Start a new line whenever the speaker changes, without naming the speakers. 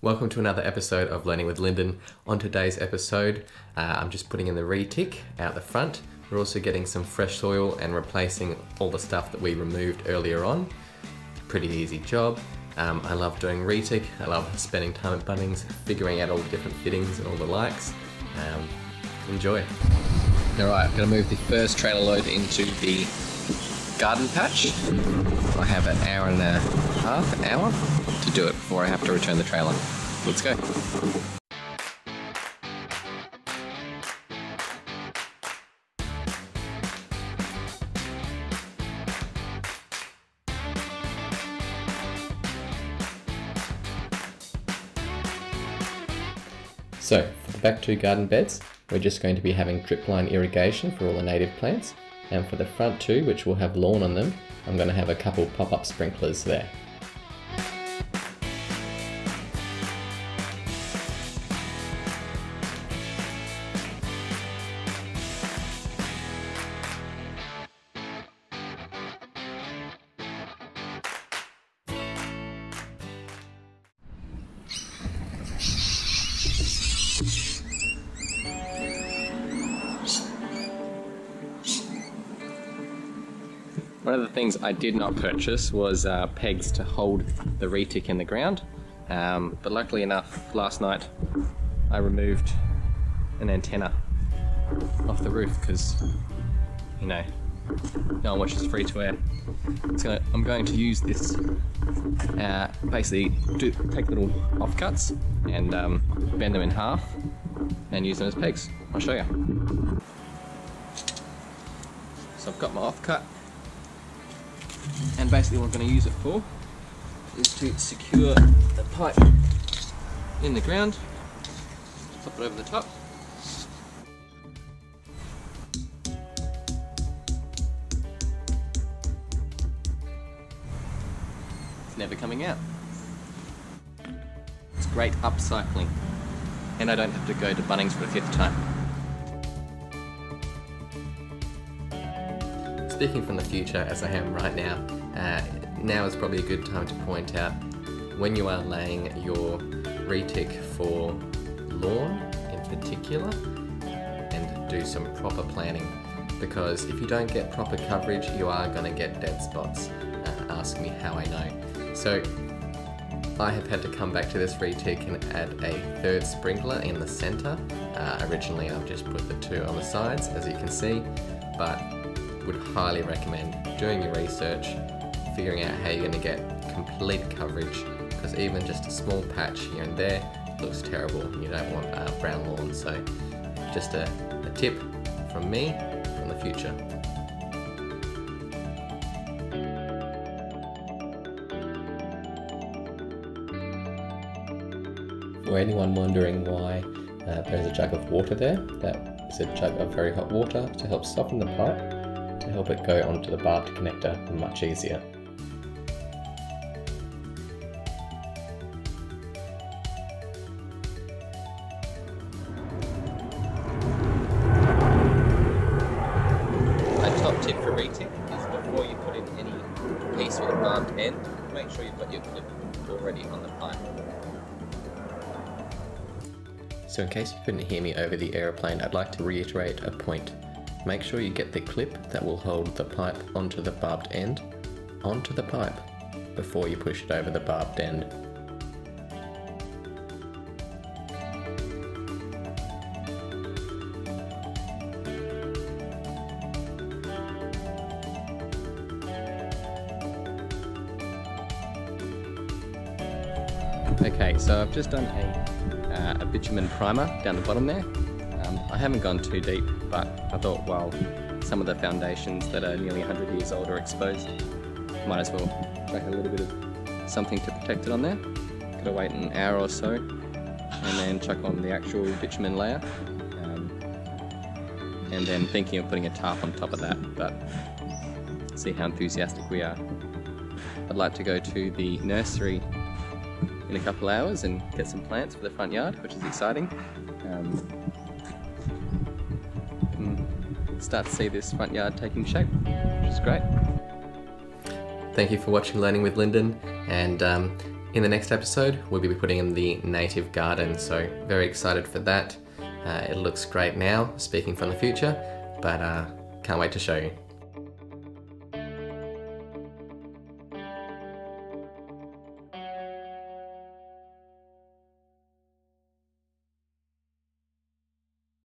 Welcome to another episode of Learning with Lyndon. On today's episode, I'm just putting in the retic out the front. We're also getting some fresh soil and replacing all the stuff that we removed earlier on. Pretty easy job. I love doing retic. I love spending time at Bunnings, figuring out all the different fittings and all the likes. Enjoy. Alright, I'm going to move the first trailer load into the garden patch. I have an hour and a half, an hour to do it before I have to return the trailer. Let's go. So, for the back two garden beds, we're just going to be having drip line irrigation for all the native plants. And for the front two, which will have lawn on them, I'm going to have a couple pop-up sprinklers there. One of the things I did not purchase was pegs to hold the retic in the ground, but luckily enough, last night I removed an antenna off the roof because, you know, no one watches free to air. I'm going to use this, basically take little offcuts and bend them in half and use them as pegs. I'll show you. So I've got my offcut. And basically what I'm going to use it for is to secure the pipe in the ground, pop it over the top. It's never coming out. It's great upcycling, and I don't have to go to Bunnings for a fifth time. Speaking from the future, as I am right now, now is probably a good time to point out when you are laying your retic for lawn in particular, and do some proper planning, because if you don't get proper coverage, you are going to get dead spots. Ask me how I know. So I have had to come back to this retic and add a third sprinkler in the center. Originally I've just put the two on the sides, as you can see, but would highly recommend doing your research, figuring out how you're going to get complete coverage, because even just a small patch here and there looks terrible and you don't want brown lawn. So just a tip from me from the future. For anyone wondering why there's a jug of water there, that is a jug of very hot water to help soften the pipe, to help it go onto the barbed connector much easier. A top tip for retic is before you put in any piece with a barbed end, make sure you've got your clip already on the pipe. So in case you couldn't hear me over the aeroplane, I'd like to reiterate a point. Make sure you get the clip that will hold the pipe onto the barbed end, onto the pipe, before you push it over the barbed end. Okay, so I've just done a bitumen primer down the bottom there. I haven't gone too deep, but I thought, well, some of the foundations that are nearly 100 years old are exposed. Might as well chuck a little bit of something to protect it on there. Gotta wait an hour or so, and then chuck on the actual bitumen layer. And then thinking of putting a tarp on top of that, but see how enthusiastic we are. I'd like to go to the nursery in a couple hours and get some plants for the front yard, which is exciting. Start to see this front yard taking shape, which is great. Thank you for watching Learning with Lyndon, and In the next episode, we'll be putting in the native garden, so very excited for that. It looks great now, speaking from the future, but can't wait to show you.